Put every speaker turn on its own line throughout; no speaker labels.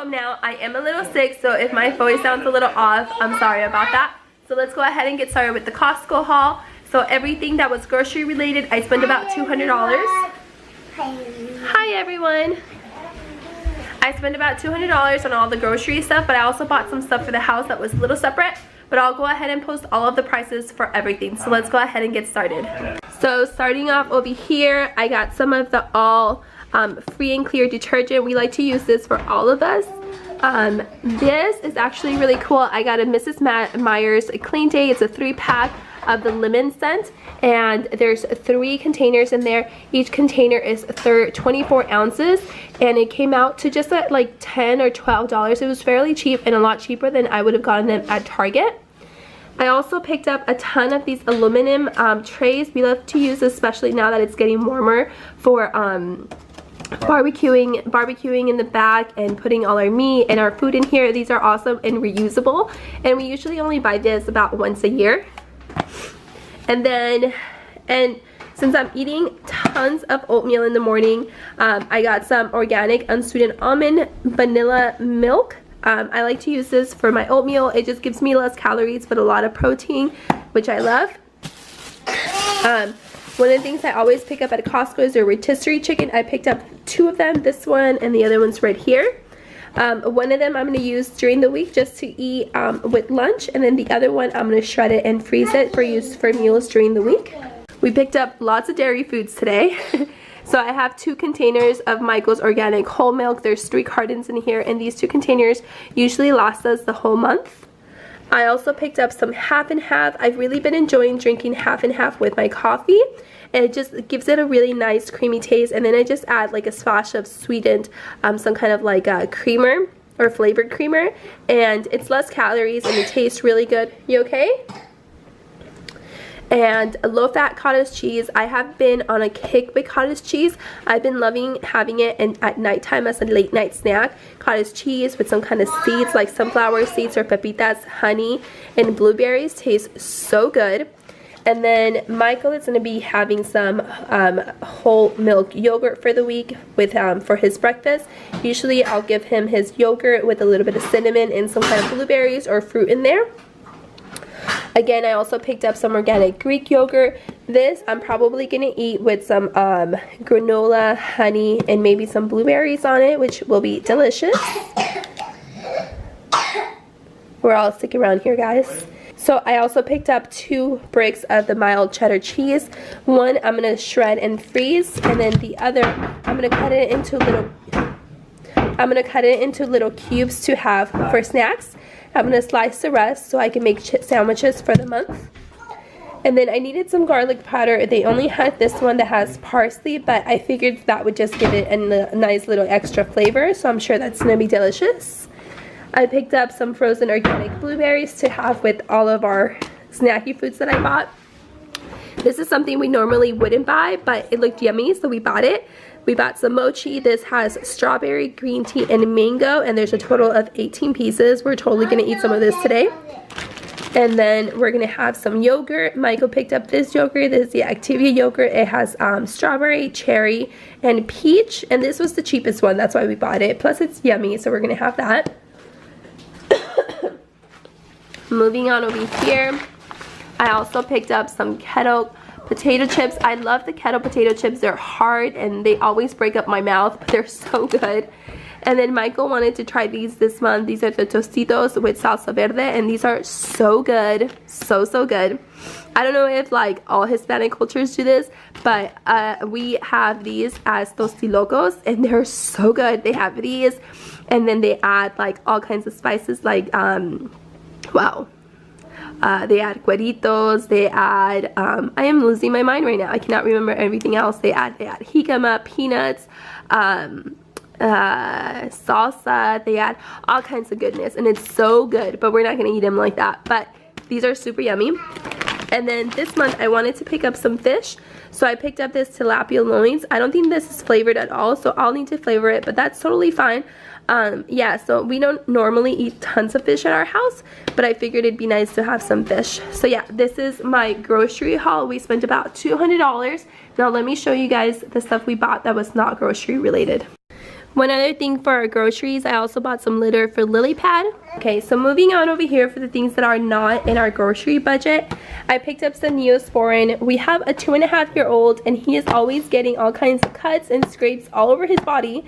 Now I am a little sick, so if my voice sounds a little off, I'm sorry about that. So let's go ahead and get started with the Costco haul. So everything that was grocery related, I spent about $200. Hi everyone. I spent about $200 on all the grocery stuff, but I also bought some stuff for the house that was a little separate. But I'll go ahead and post all of the prices for everything. So let's go ahead and get started. So starting off over here, I got some of the all free and clear detergent. We like to use this for all of us. This is actually really cool. I got a Mrs. Meyer's Clean Day. It's a 3-pack of the lemon scent, and there's 3 containers in there. Each container is 24 ounces, and it came out to just at like $10 or $12. It was fairly cheap and a lot cheaper than I would have gotten them at Target. I also picked up a ton of these aluminum trays. We love to use, especially now that it's getting warmer, for barbecuing in the back and putting all our meat and our food in here. These are awesome and reusable, and we usually only buy this about once a year. And since I'm eating tons of oatmeal in the morning, I got some organic unsweetened almond vanilla milk. I like to use this for my oatmeal. It just gives me less calories but a lot of protein, which I love. One of the things I always pick up at Costco is their rotisserie chicken. I picked up 2 of them, this one and the other one's right here. One of them I'm going to use during the week just to eat with lunch, and then the other one I'm going to shred it and freeze it for use for meals during the week. We picked up lots of dairy foods today. So I have 2 containers of Michael's organic whole milk. There's 3 cartons in here, and these 2 containers usually last us the whole month. I also picked up some half and half. I've really been enjoying drinking half and half with my coffee, and it just gives it a really nice creamy taste. And then I just add like a splash of sweetened, some kind of like a creamer or flavored creamer, and it's less calories and it tastes really good. You okay? And a low-fat cottage cheese. I have been on a kick with cottage cheese. I've been loving having it at nighttime as a late night snack. Cottage cheese with some kind of seeds like sunflower seeds or pepitas, honey, and blueberries tastes so good. And then Michael is going to be having some whole milk yogurt for the week with for his breakfast. Usually I'll give him his yogurt with a little bit of cinnamon and some kind of blueberries or fruit in there. Again, I also picked up some organic Greek yogurt. This I'm probably going to eat with some granola, honey, and maybe some blueberries on it, which will be delicious. We're all sick around here, guys. So I also picked up 2 bricks of the mild cheddar cheese. One I'm going to shred and freeze, and then the other I'm going to cut it into little cubes to have for snacks. I'm going to slice the rest so I can make sandwiches for the month. And then I needed some garlic powder. They only had this one that has parsley, but I figured that would just give it a nice little extra flavor, so I'm sure that's going to be delicious. I picked up some frozen organic blueberries to have with all of our snacky foods that I bought. This is something we normally wouldn't buy, but it looked yummy, so we bought it. We bought some mochi. This has strawberry, green tea, and mango, and there's a total of 18 pieces. We're totally going to eat some of this today. And then we're going to have some yogurt. Michael picked up this yogurt. This is the Activia yogurt. It has strawberry, cherry, and peach, and this was the cheapest one. That's why we bought it. Plus, it's yummy, so we're going to have that. Moving on over here, I also picked up some Kettle potato chips. I love the Kettle potato chips. They're hard and they always break up my mouth, but they're so good. And then Michael wanted to try these this month. These are the Tostitos with salsa verde, and these are so good. So good. I don't know if like all Hispanic cultures do this, but we have these as Tostilocos, and they're so good. They have these, and then they add like all kinds of spices like wow. They add cueritos, they add, I am losing my mind right now. I cannot remember everything else. They add jicama, peanuts, salsa, they add all kinds of goodness, and it's so good, but we're not going to eat them like that. But These are super yummy. And then this month I wanted to pick up some fish, so I picked up this tilapia loins. I don't think this is flavored at all, so I'll need to flavor it, but that's totally fine. Yeah, so we don't normally eat tons of fish at our house, but I figured it'd be nice to have some fish. So yeah, this is my grocery haul. We spent about $200. Now let me show you guys the stuff we bought that was not grocery related. One other thing for our groceries, I also bought some litter for Lily Pad. Okay, so moving on over here for the things that are not in our grocery budget, I picked up some Neosporin. We have a 2.5-year-old and he is always getting all kinds of cuts and scrapes all over his body.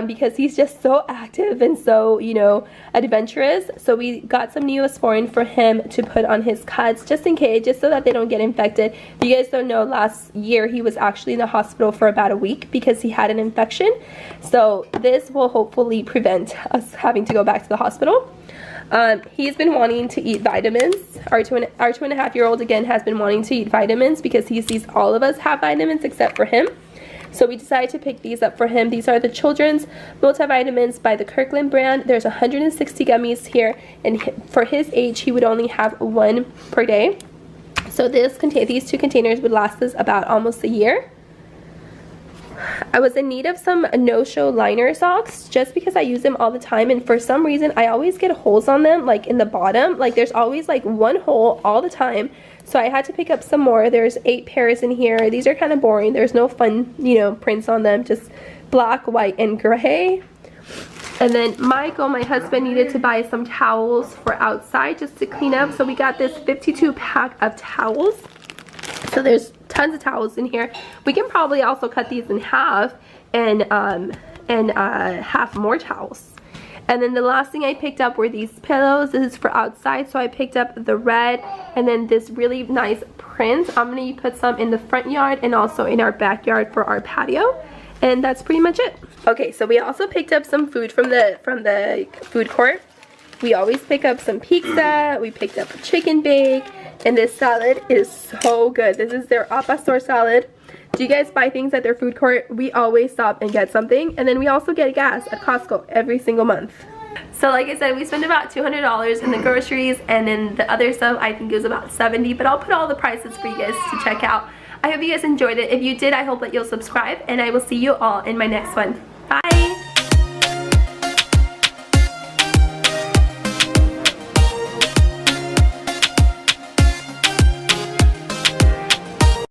Because he's just so active and so, you know, adventurous. So we got some Neosporin for him to put on his cuts just in case, just so that they don't get infected. If you guys don't know, last year he was actually in the hospital for about a week because he had an infection. So this will hopefully prevent us having to go back to the hospital. He's been wanting to eat vitamins. Our 2.5-year-old again has been wanting to eat vitamins because he sees all of us have vitamins except for him. So we decided to pick these up for him. These are the children's multivitamins by the Kirkland brand. There's 160 gummies here, and for his age, he would only have one per day. So these two containers would last us about almost a year. I was in need of some no-show liner socks just because I use them all the time, and for some reason I always get holes on them, like in the bottom. Like there's always like one hole all the time. So I had to pick up some more. There's 8 pairs in here. These are kind of boring. There's no fun, you know, prints on them. Just black, white, and gray. And then Michael, my husband, needed to buy some towels for outside just to clean up. So we got this 52 pack of towels. So there's tons of towels in here. We can probably also cut these in half and have more towels. And then the last thing I picked up were these pillows. This is for outside, so I picked up the red and then this really nice print. I'm going to put some in the front yard and also in our backyard for our patio. And that's pretty much it. Okay, so we also picked up some food from the food court. We always pick up some pizza. We picked up a chicken bake. And this salad is so good. This is their al pastor salad. Do you guys buy things at their food court? We always stop and get something. And then we also get gas at Costco every single month. So like I said, we spent about $200 in the groceries, and then the other stuff I think it was about $70, but I'll put all the prices for you guys to check out. I hope you guys enjoyed it. If you did, I hope that you'll subscribe, and I will see you all in my next one. Bye!